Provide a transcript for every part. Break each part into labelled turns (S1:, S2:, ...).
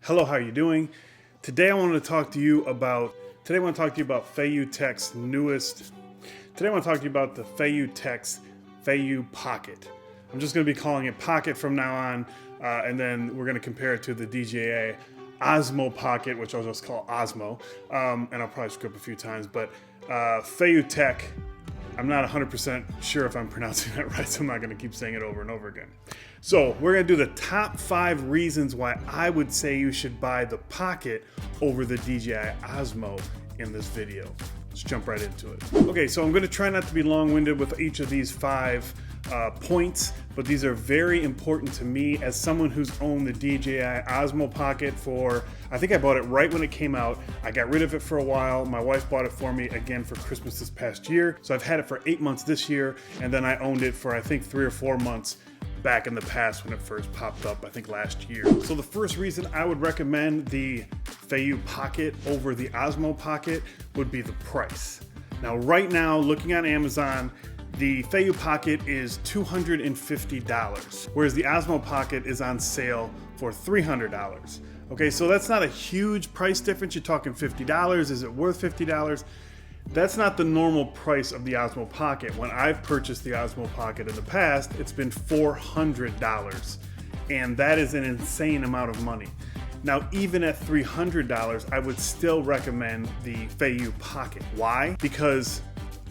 S1: Hello, how are you doing? Today I want to talk to you about FeiyuTech's newest. Today I want to talk to you about the FeiyuTech's Feiyu Pocket. I'm just going to be calling it Pocket from now on, and then we're going to compare it to the DJI Osmo Pocket, which I'll just call Osmo, and I'll probably screw up a few times, but FeiyuTech, I'm not 100% sure if I'm pronouncing that right, so I'm not going to keep saying it over and over again. So we're going to do the top 5 reasons why I would say you should buy the Pocket over the DJI Osmo in this video. Let's jump right into it. Okay, so I'm going to try not to be long-winded with each of these 5 points, but these are very important to me as someone who's owned the DJI Osmo Pocket for, I think I bought it right when it came out. I got rid of it for a while. My wife bought it for me again for Christmas this past year. So I've had it for 8 months this year, and then I owned it for I think 3 or 4 months back in the past when it first popped up, I think last year. So the first reason I would recommend the Feiyu Pocket over the Osmo Pocket would be the price. Now right now, looking on Amazon, the Feiyu Pocket is $250, whereas the Osmo Pocket is on sale for $300. Okay, so that's not a huge price difference. You're talking $50. Is it worth $50? That's not the normal price of the Osmo Pocket. When I've purchased the Osmo Pocket in the past, it's been $400, and that is an insane amount of money. Now, even at $300, I would still recommend the Feiyu Pocket. Why? Because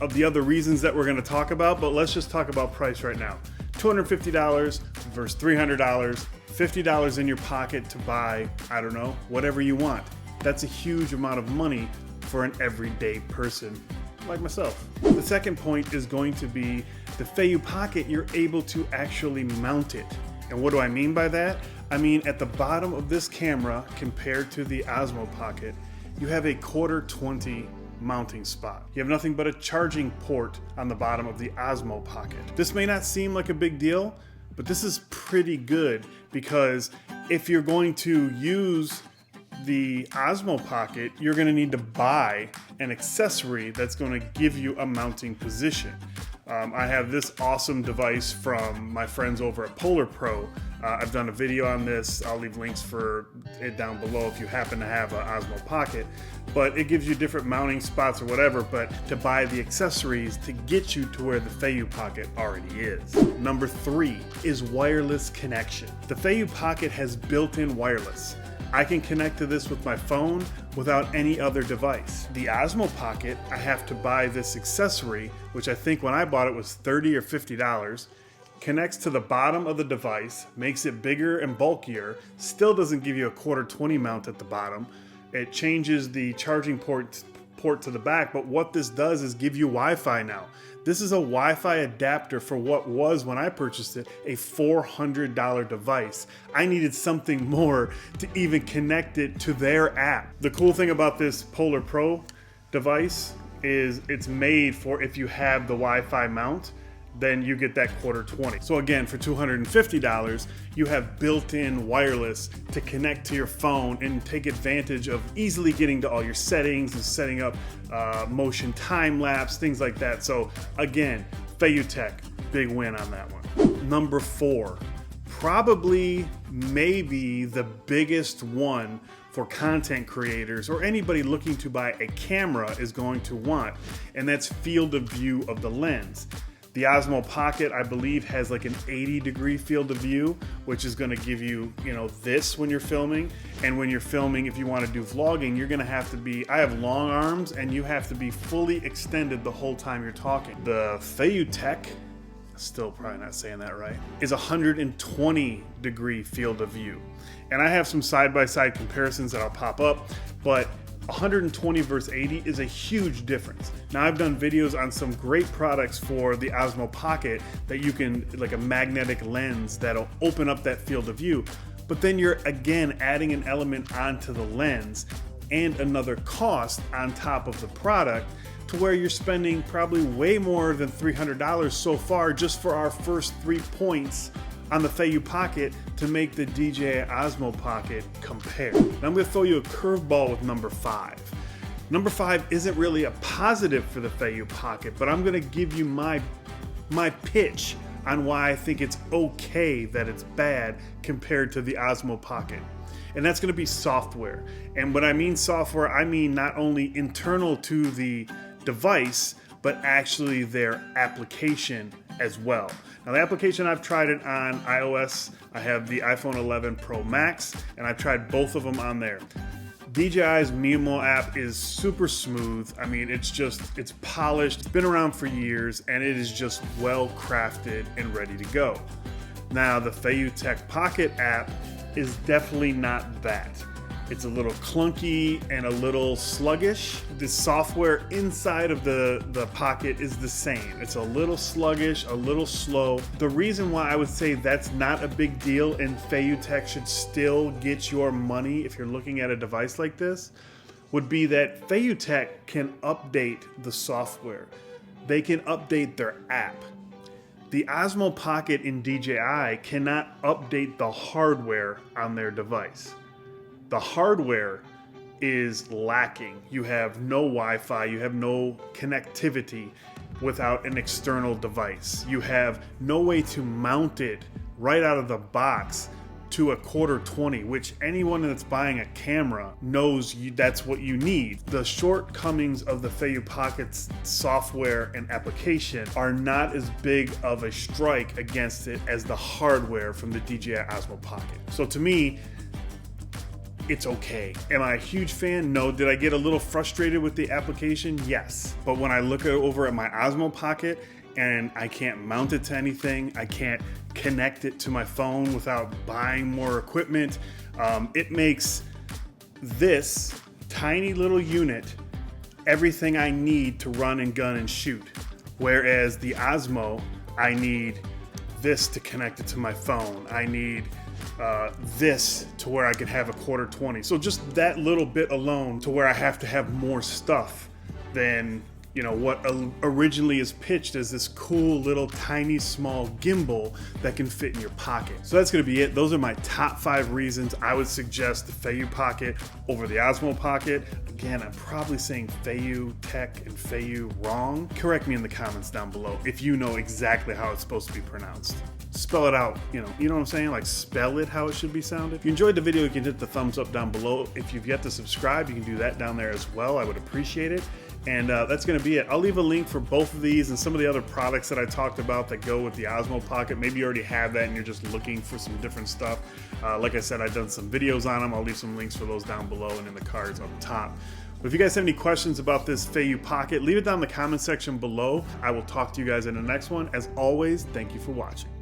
S1: of the other reasons that we're going to talk about, but let's just talk about price right now. $250 versus $300, $50 in your pocket to buy, I don't know, whatever you want. That's a huge amount of money for an everyday person like myself. The second point is going to be the Feiyu Pocket, you're able to actually mount it. And what do I mean by that? I mean, at the bottom of this camera, compared to the Osmo Pocket, you have a 1/4-20 mounting spot. You have nothing but a charging port on the bottom of the Osmo Pocket. This may not seem like a big deal, but this is pretty good because if you're going to use the Osmo Pocket, you're going to need to buy an accessory that's going to give you a mounting position. I have this awesome device from my friends over at Polar Pro. I've done a video on this. I'll leave links for it down below if you happen to have an Osmo Pocket. But it gives you different mounting spots or whatever, but to buy the accessories to get you to where the Feiyu Pocket already is. Number 3 is wireless connection. The Feiyu Pocket has built-in wireless. I can connect to this with my phone without any other device. The Osmo Pocket, I have to buy this accessory, which I think when I bought it was $30 or $50, connects to the bottom of the device, makes it bigger and bulkier, still doesn't give you a 1/4-20 mount at the bottom. It changes the charging port to the back, but what this does is give you Wi-Fi now. This is a Wi-Fi adapter for what was, when I purchased it, a $400 device. I needed something more to even connect it to their app. The cool thing about this Polar Pro device is it's made for if you have the Wi-Fi mount, then you get that 1/4-20. So again, for $250, you have built-in wireless to connect to your phone and take advantage of easily getting to all your settings and setting up motion time lapse, things like that. So again, FeiyuTech, big win on that one. Number 4, probably maybe the biggest one for content creators or anybody looking to buy a camera is going to want, and that's field of view of the lens. The Osmo Pocket, I believe, has like an 80-degree field of view, which is going to give you, this when you're filming. And when you're filming, if you want to do vlogging, you're going to have to be, I have long arms, and you have to be fully extended the whole time you're talking. The FeiyuTech, still probably not saying that right, is a 120-degree field of view. And I have some side-by-side comparisons that I'll pop up, but 120 versus 80 is a huge difference. Now I've done videos on some great products for the Osmo Pocket that you can, like a magnetic lens that'll open up that field of view, but then you're again adding an element onto the lens and another cost on top of the product to where you're spending probably way more than $300 so far just for our first 3 points on the Feiyu Pocket to make the DJI Osmo Pocket compare. Now I'm going to throw you a curveball with number 5. Number 5 isn't really a positive for the Feiyu Pocket, but I'm going to give you my pitch on why I think it's okay that it's bad compared to the Osmo Pocket. and that's going to be software. And when I mean software, I mean not only internal to the device, but actually their application as well. Now the application, I've tried it on iOS. I have the iPhone 11 Pro Max, and I've tried both of them on there. DJI's Mimo app is super smooth. I mean, it's polished. It's been around for years, and it is just well crafted and ready to go. Now the FeiyuTech Pocket app is definitely not that. It's a little clunky and a little sluggish. The software inside of the Pocket is the same. It's a little sluggish, a little slow. The reason why I would say that's not a big deal and FeiyuTech should still get your money if you're looking at a device like this would be that FeiyuTech can update the software. They can update their app. The Osmo Pocket in DJI cannot update the hardware on their device. The hardware is lacking. You have no Wi-Fi, you have no connectivity without an external device. You have no way to mount it right out of the box to a quarter 20, which anyone that's buying a camera knows that's what you need. The shortcomings of the Feiyu Pocket's software and application are not as big of a strike against it as the hardware from the DJI Osmo Pocket. So to me, it's okay. Am I a huge fan? No. Did I get a little frustrated with the application? Yes. But when I look over at my Osmo Pocket and I can't mount it to anything, I can't connect it to my phone without buying more equipment, it makes this tiny little unit everything I need to run and gun and shoot. Whereas the Osmo, I need this to connect it to my phone. I need this to where I can have a quarter 20. So just that little bit alone to where I have to have more stuff than, you know, what originally is pitched as this cool little tiny small gimbal that can fit in your pocket. So that's going to be it. Those are my top 5 reasons I would suggest the Feiyu Pocket over the Osmo Pocket. Again, I'm probably saying FeiyuTech and Feiyu wrong. Correct me in the comments down below if you know exactly how it's supposed to be pronounced. Spell it out, you know what I'm saying? Like spell it how it should be sounded. If you enjoyed the video, you can hit the thumbs up down below. If you've yet to subscribe, you can do that down there as well. I would appreciate it. And that's going to be it. I'll leave a link for both of these and some of the other products that I talked about that go with the Osmo Pocket. Maybe you already have that and you're just looking for some different stuff. Like I said, I've done some videos on them. I'll leave some links for those down below and in the cards up top. But if you guys have any questions about this Feiyu Pocket, leave it down in the comment section below. I will talk to you guys in the next one. As always, thank you for watching.